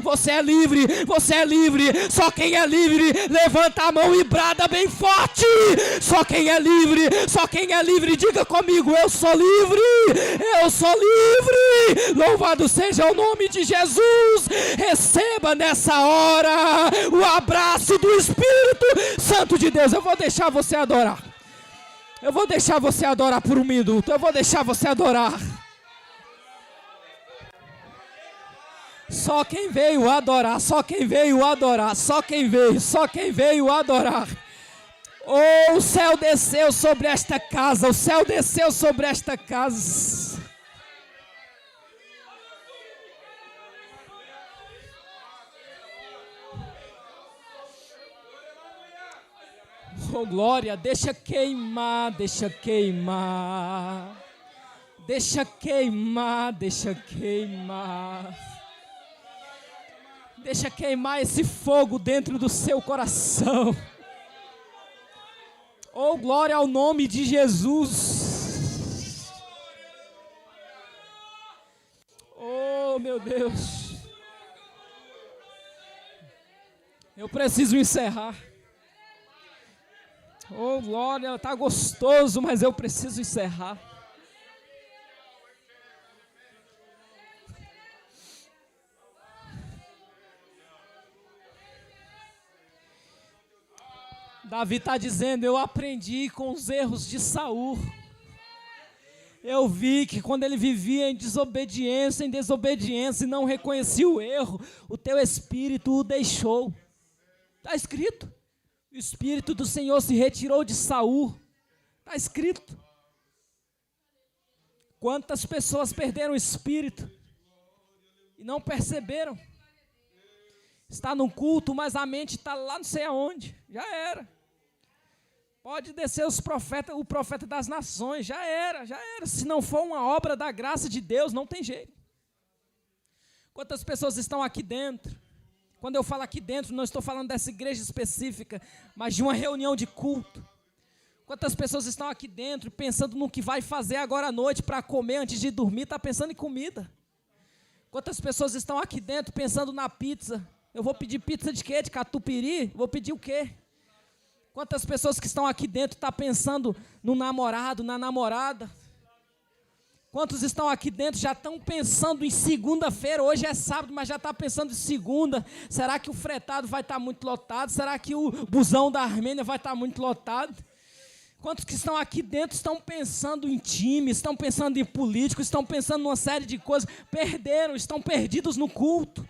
S1: Você é livre, você é livre. Só quem é livre levanta a mão e brada bem forte. Só quem é livre, só quem é livre, diga comigo: eu sou livre, eu sou livre. Louvado seja o nome de Jesus. Receba nessa hora o abraço do Espírito Santo de Deus. Eu vou deixar você adorar. Eu vou deixar você adorar por um minuto. Eu vou deixar você adorar. Só quem veio adorar, só quem veio adorar, só quem veio adorar. Oh, o céu desceu sobre esta casa, o céu desceu sobre esta casa. Oh, glória, deixa queimar, deixa queimar. Deixa queimar, deixa queimar. Deixa queimar esse fogo dentro do seu coração. Oh, glória ao nome de Jesus. meu Deus. Eu preciso encerrar. Oh, glória, está gostoso, mas eu preciso encerrar. Davi está dizendo, eu aprendi com os erros de Saul. Eu vi que quando ele vivia em desobediência e não reconhecia o erro, o teu espírito o deixou. Está escrito. O espírito do Senhor se retirou de Saul. Está escrito. Quantas pessoas perderam o espírito e não perceberam? Está no culto, mas a mente está lá não sei aonde. Já era. Pode descer o profeta das nações. Já era. Se não for uma obra da graça de Deus, não tem jeito. Quantas pessoas estão aqui dentro? Quando eu falo aqui dentro, não estou falando dessa igreja específica, mas de uma reunião de culto. Quantas pessoas estão aqui dentro pensando no que vai fazer agora à noite para comer antes de dormir, está pensando em comida. Quantas pessoas estão aqui dentro pensando na pizza? Eu vou pedir pizza de quê? De catupiry? Vou pedir o quê? Quantas pessoas que estão aqui dentro estão pensando no namorado, na namorada? Quantos estão aqui dentro já estão pensando em segunda-feira? Hoje é sábado, mas já está pensando em segunda. Será que o fretado vai estar muito lotado? Será que o busão da Armênia vai estar muito lotado? Quantos que estão aqui dentro estão pensando em time, estão pensando em político, estão pensando numa série de coisas? Estão perdidos no culto.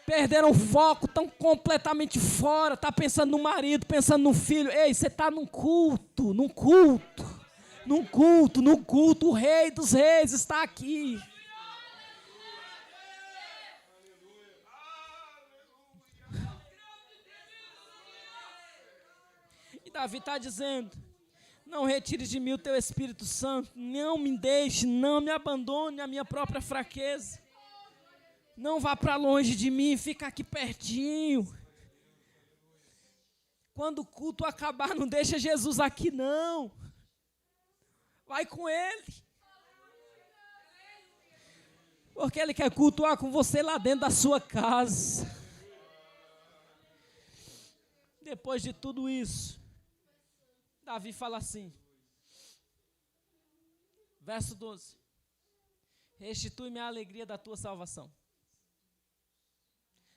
S1: Perderam o foco, estão completamente fora, está pensando no marido, pensando no filho. Ei, você está num culto, o Rei dos Reis está aqui. E Davi está dizendo, não retires de mim o teu Espírito Santo, não me deixe, não me abandone a minha própria fraqueza. Não vá para longe de mim, fica aqui pertinho. Quando o culto acabar, não deixa Jesus aqui, não. Vai com Ele. Porque Ele quer cultuar com você lá dentro da sua casa. Depois de tudo isso, Davi fala assim, verso 12. Restitui-me a alegria da tua salvação.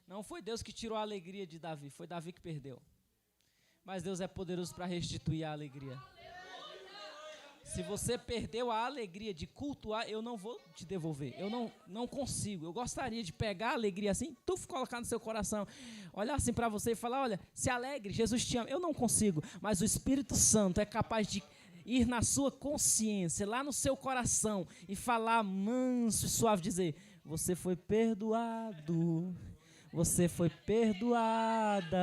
S1: Não foi Deus que tirou a alegria de Davi, foi Davi que perdeu. Mas Deus é poderoso para restituir a alegria. Se você perdeu a alegria de cultuar, eu não vou te devolver. Eu não consigo. Eu gostaria de pegar a alegria assim, colocar no seu coração, olhar assim para você e falar, olha, se alegre, Jesus te ama. Eu não consigo, mas o Espírito Santo é capaz de ir na sua consciência, lá no seu coração, e falar manso e suave, dizer, você foi perdoado. Você foi perdoada,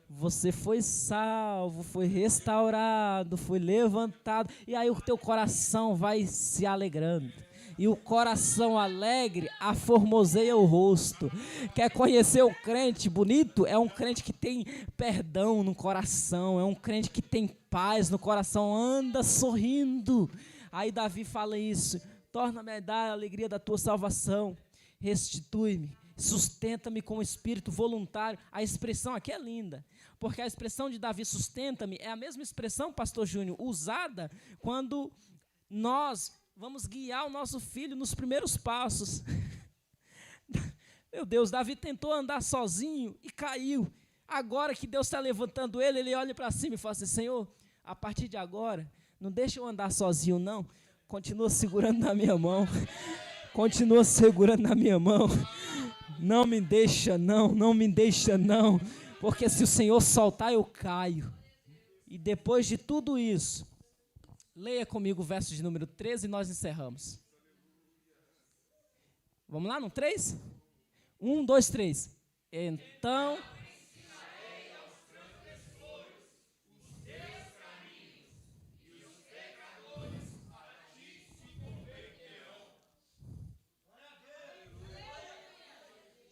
S1: você foi salvo, foi restaurado, foi levantado. E aí o teu coração vai se alegrando. E o coração alegre aformoseia o rosto. Quer conhecer o crente bonito? É um crente que tem perdão no coração, é um crente que tem paz no coração, anda sorrindo. Aí Davi fala isso, torna-me a dar a alegria da tua salvação, restitui-me. Sustenta-me com o espírito voluntário. A expressão aqui é linda, porque a expressão de Davi, sustenta-me, é a mesma expressão, pastor Júnior, usada quando nós vamos guiar o nosso filho nos primeiros passos. Meu Deus, Davi tentou andar sozinho e caiu. Agora que Deus está levantando ele, ele olha para cima e fala assim, Senhor, a partir de agora, não deixa eu andar sozinho não, continua segurando na minha mão, continua segurando na minha mão. Não me deixa não, porque se o Senhor soltar eu caio. E depois de tudo isso, leia comigo o verso de número 13 e nós encerramos. Vamos lá no 3? 1, 2, 3. Então...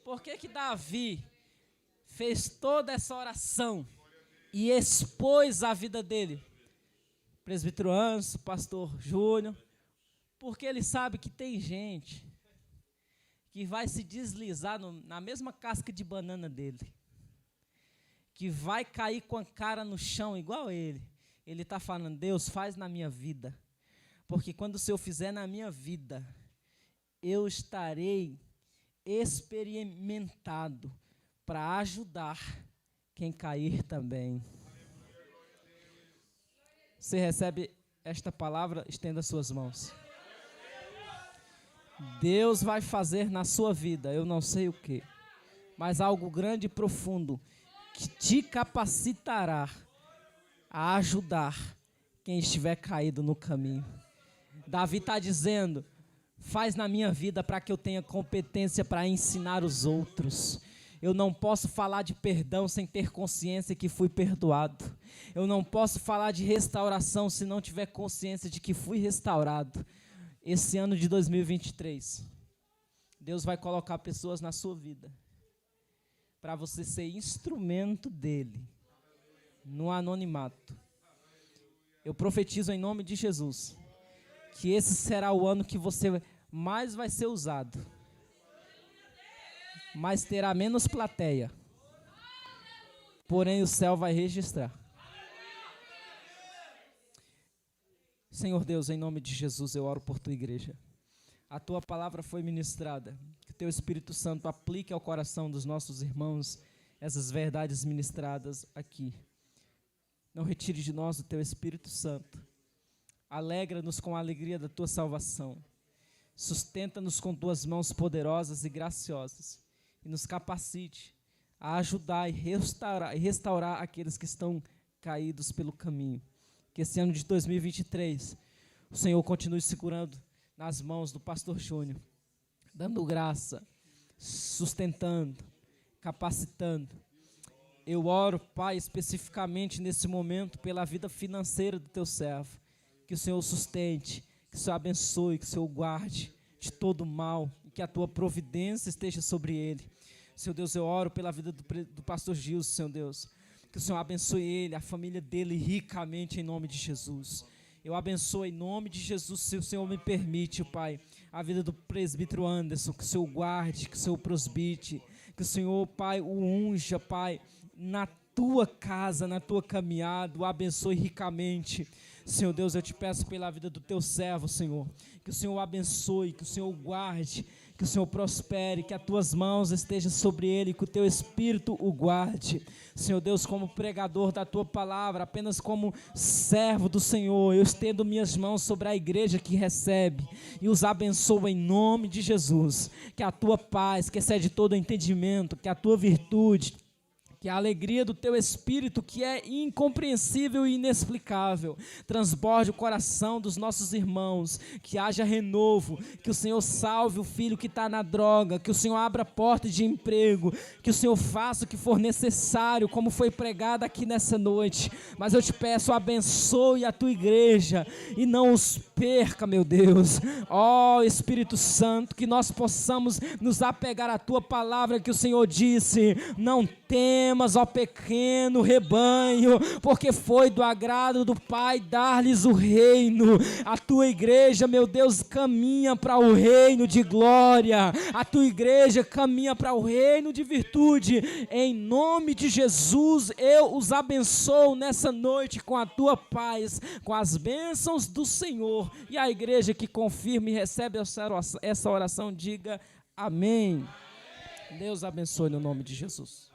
S1: Por que Davi fez toda essa oração e expôs a vida dele? Presbítero Anso, pastor Júnior, porque ele sabe que tem gente que vai se deslizar na mesma casca de banana dele, que vai cair com a cara no chão igual ele. Ele está falando: Deus, faz na minha vida, porque quando o Senhor fizer na minha vida, eu estarei experimentado para ajudar quem cair também. Você recebe esta palavra? Estenda suas mãos. Deus vai fazer na sua vida, eu não sei o que, mas algo grande e profundo, que te capacitará a ajudar quem estiver caído no caminho. Davi está dizendo: faz na minha vida para que eu tenha competência para ensinar os outros. Eu não posso falar de perdão sem ter consciência que fui perdoado. Eu não posso falar de restauração se não tiver consciência de que fui restaurado. Esse ano de 2023, Deus vai colocar pessoas na sua vida para você ser instrumento dele, no anonimato. Eu profetizo em nome de Jesus que esse será o ano que você mais vai ser usado, mas terá menos plateia, porém o céu vai registrar. Senhor Deus, em nome de Jesus, eu oro por tua igreja. A tua palavra foi ministrada. Que o teu Espírito Santo aplique ao coração dos nossos irmãos essas verdades ministradas aqui. Não retire de nós o teu Espírito Santo. Alegra-nos com a alegria da tua salvação. Sustenta-nos com tuas mãos poderosas e graciosas. E nos capacite a ajudar e restaurar aqueles que estão caídos pelo caminho. Que esse ano de 2023, o Senhor continue segurando nas mãos do pastor Júnior, dando graça, sustentando, capacitando. Eu oro, Pai, especificamente nesse momento, pela vida financeira do teu servo. Que o Senhor sustente, que o Senhor abençoe, que o Senhor guarde de todo mal, e que a tua providência esteja sobre ele. Senhor Deus, eu oro pela vida do pastor Gilson, Senhor Deus. Que o Senhor abençoe ele, a família dele ricamente em nome de Jesus. Eu abençoo em nome de Jesus, se o Senhor me permite, Pai, a vida do presbítero Anderson, que o Senhor guarde, que o Senhor prosbite, que o Senhor, Pai, o unja, Pai, na tua casa, na tua caminhada, o abençoe ricamente. Senhor Deus, eu te peço pela vida do teu servo, Senhor, que o Senhor o abençoe, que o Senhor o guarde, que o Senhor prospere, que as tuas mãos estejam sobre ele, que o teu Espírito o guarde. Senhor Deus, como pregador da tua palavra, apenas como servo do Senhor, eu estendo minhas mãos sobre a igreja que recebe e os abençoo em nome de Jesus. Que a tua paz, que excede todo entendimento, que a tua virtude, que a alegria do teu Espírito, que é incompreensível e inexplicável, transborde o coração dos nossos irmãos, que haja renovo, que o Senhor salve o filho que está na droga, que o Senhor abra portas de emprego, que o Senhor faça o que for necessário, como foi pregado aqui nessa noite. Mas eu te peço, abençoe a tua igreja e não os perca, meu Deus. Ó Espírito Santo, que nós possamos nos apegar à tua palavra, que o Senhor disse: não temas, ó pequeno rebanho, porque foi do agrado do Pai dar-lhes o reino. A tua igreja, meu Deus, caminha para o reino de glória, a tua igreja caminha para o reino de virtude. Em nome de Jesus, eu os abençoo nessa noite com a tua paz, com as bênçãos do Senhor. E a igreja que confirma e recebe essa oração, diga amém. Deus abençoe no nome de Jesus.